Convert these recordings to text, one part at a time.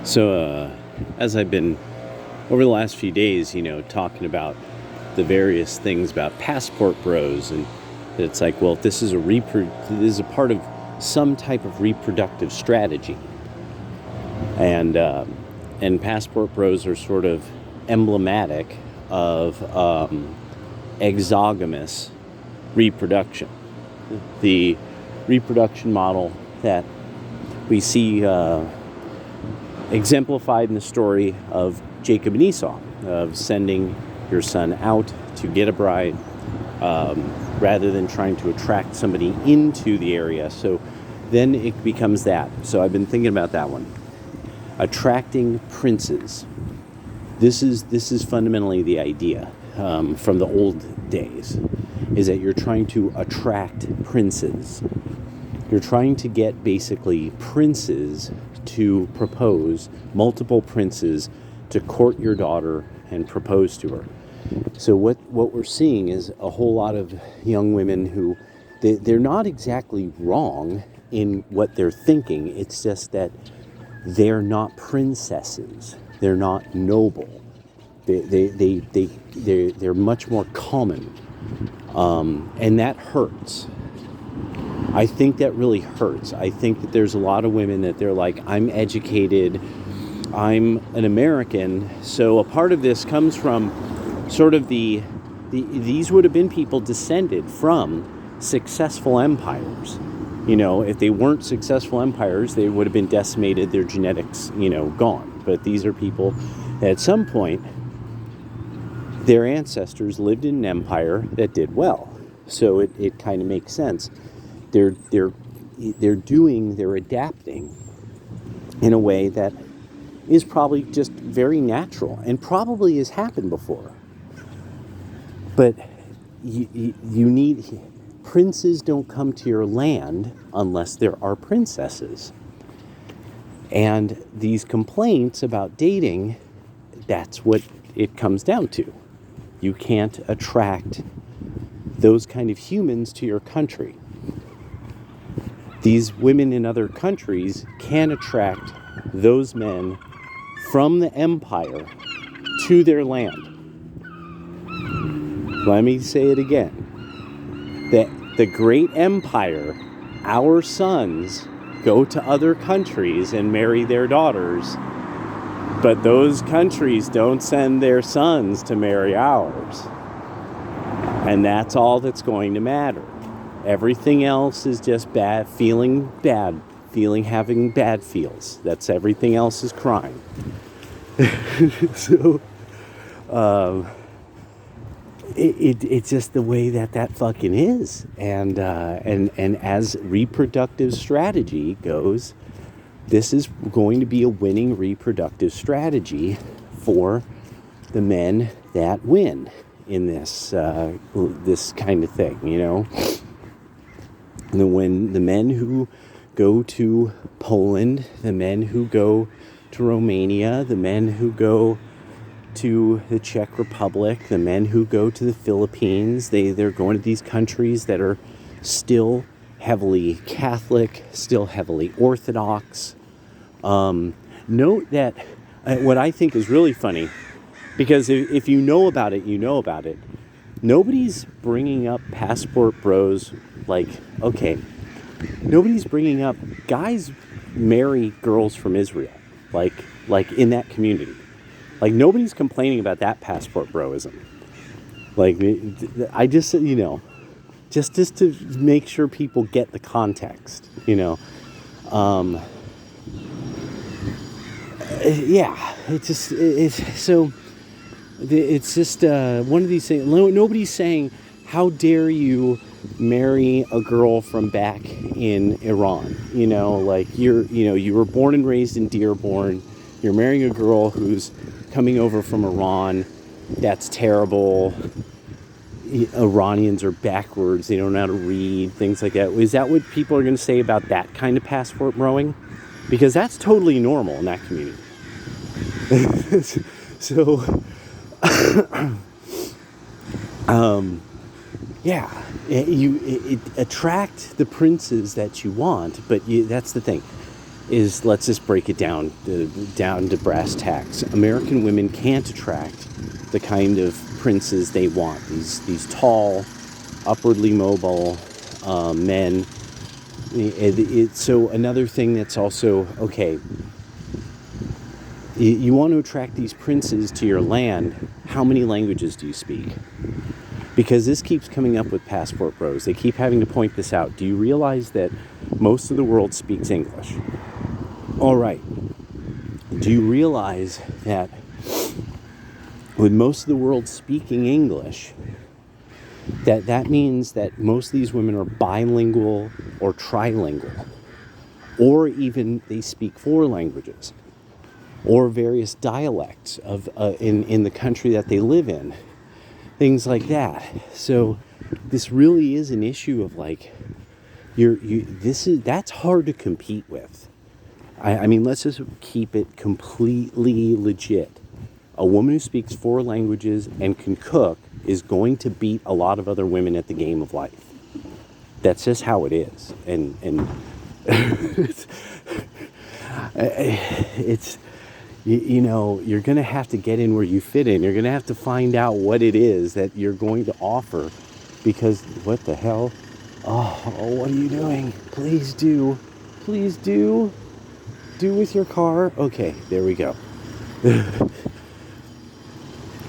So, as I've been over the last few days, talking about the various things about passport bros, and it's like, well, this is a part of some type of reproductive strategy, and passport bros are sort of emblematic of exogamous reproduction, the reproduction model that we see exemplified in the story of Jacob and Esau, of sending your son out to get a bride rather than trying to attract somebody into the area. So then it becomes that. So I've been thinking about that one. Attracting princes. This is fundamentally the idea from the old days, is that you're trying to attract princes. You're trying to get basically princes to propose, multiple princes to court your daughter and propose to her. So what we're seeing is a whole lot of young women who, they're not exactly wrong in what they're thinking. It's just that they're not princesses. They're not noble. They're much more common. And that hurts. I think that really hurts. I think that there's a lot of women that they're like, I'm educated, I'm an American. So a part of this comes from sort of these would have been people descended from successful empires. If they weren't successful empires, they would have been decimated, their genetics, gone. But these are people that at some point, their ancestors lived in an empire that did well. So it kind of makes sense. They're adapting in a way that is probably just very natural and probably has happened before. But you need, princes don't come to your land unless there are princesses. And these complaints about dating, that's what it comes down to. You can't attract those kind of humans to your country. These women in other countries can attract those men from the empire to their land. Let me say it again. That the great empire, our sons go to other countries and marry their daughters, but those countries don't send their sons to marry ours. And that's all that's going to matter. Everything else is just having bad feels. That's everything else is crime. So, it's just the way that fucking is. And as reproductive strategy goes, this is going to be a winning reproductive strategy for the men that win in this kind of thing, And when the men who go to Poland, the men who go to Romania, the men who go to the Czech Republic, the men who go to the Philippines, they're going to these countries that are still heavily Catholic, still heavily Orthodox. Note that what I think is really funny, because if you know about it, you know about it. Nobody's bringing up passport bros. Like, okay, nobody's bringing up guys marry girls from Israel, like in that community. Like, nobody's complaining about that passport broism. Like, I just, just to make sure people get the context, Yeah, it's just one of these things. Nobody's saying, how dare you marry a girl from back in Iran? You were born and raised in Dearborn. You're marrying a girl who's coming over from Iran. That's terrible. Iranians are backwards. They don't know how to read, things like that. Is that what people are going to say about that kind of passport broing? Because that's totally normal in that community. So, you attract the princes that you want, but that's the thing. is, let's just break it down to brass tacks. American women can't attract the kind of princes they want. These tall, upwardly mobile men. So another thing that's also, okay, you want to attract these princes to your land. How many languages do you speak? Because this keeps coming up with Passport Bros. They keep having to point this out. Do you realize that most of the world speaks English? All right. Do you realize that with most of the world speaking English, that means that most of these women are bilingual or trilingual, or even they speak 4 languages, or various dialects of in the country that they live in, things like that. So this really is an issue of like, that's hard to compete with. I mean, let's just keep it completely legit. A woman who speaks 4 languages and can cook is going to beat a lot of other women at the game of life. That's just how it is. And it's you know, you're going to have to get in where you fit in. You're going to have to find out what it is that you're going to offer, because what the hell? Oh, what are you doing? Please do with your car. Okay, there we go.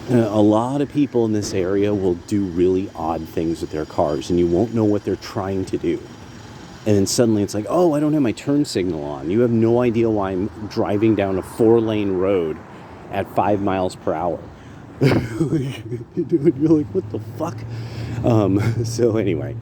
A lot of people in this area will do really odd things with their cars, and you won't know what they're trying to do. And then suddenly it's like, oh, I don't have my turn signal on. You have no idea why I'm driving down a 4-lane road at 5 miles per hour. You're like, what the fuck? So anyway,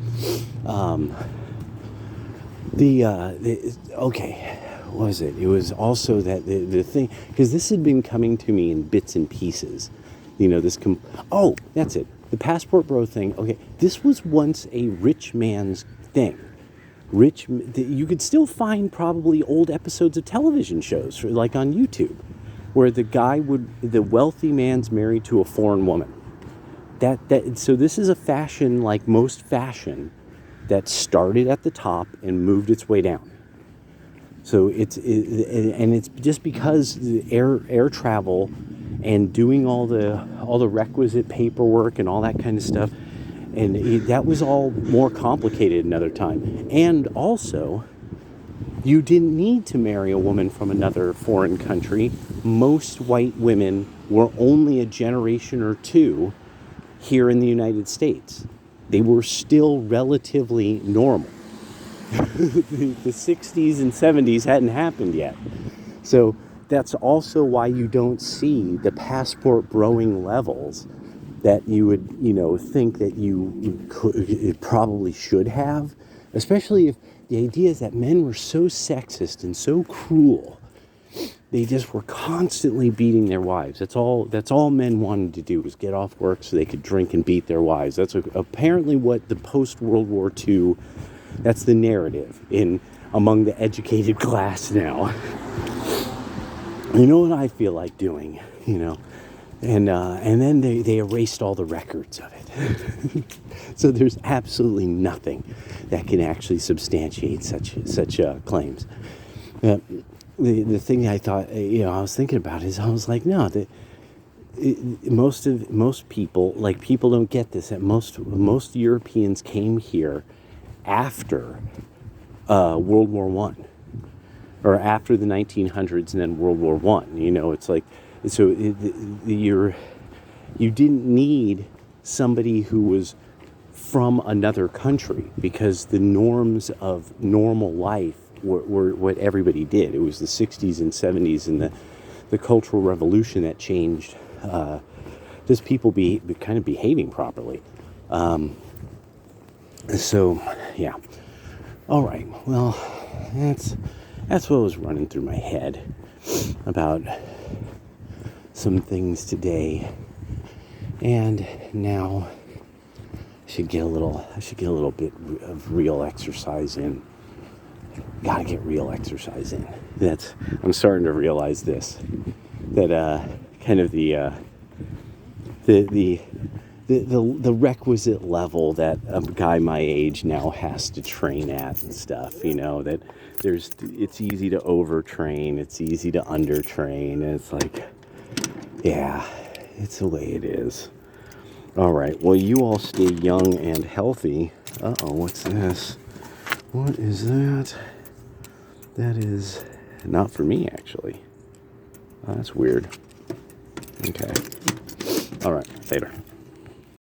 okay, what was it? It was also that the thing, because this had been coming to me in bits and pieces. You know, that's it. The Passport Bro thing. Okay, this was once a rich man's thing. You could still find probably old episodes of television shows, like on YouTube, where the wealthy man's married to a foreign woman. So this is a fashion, like most fashion, that started at the top and moved its way down. So it's just because the air travel and doing all the requisite paperwork and all that kind of stuff. And that was all more complicated another time. And also, you didn't need to marry a woman from another foreign country. Most white women were only a generation or 2 here in the United States. They were still relatively normal. The 60s and 70s hadn't happened yet. So that's also why you don't see the passport broing levels that you would, think that it probably should have, especially if the idea is that men were so sexist and so cruel. They just were constantly beating their wives. That's all men wanted to do, was get off work so they could drink and beat their wives. That's apparently what the post-World War II, that's the narrative among the educated class now. You know what I feel like doing, And then they erased all the records of it. So there's absolutely nothing that can actually substantiate such claims. The thing I thought, I was thinking about is, I was like, no, most people, like, people don't get this. That most Europeans came here after World War One, or after the 1900s, and then World War One. It's like, so you didn't need somebody who was from another country, because the norms of normal life were what everybody did. It was the 60s and 70s and the Cultural Revolution that changed just people kind of behaving properly. So, yeah. All right. Well, that's what was running through my head about some things today. And now I should get a little bit of real exercise in. Gotta get real exercise in. I'm starting to realize this, that kind of the the requisite level that a guy my age now has to train at and stuff, that it's easy to overtrain, it's easy to undertrain, and it's like, yeah, it's the way it is. All right, well, you all stay young and healthy. Uh-oh, what's this? What is that? That is not for me, actually. Oh, that's weird. Okay. All right, later.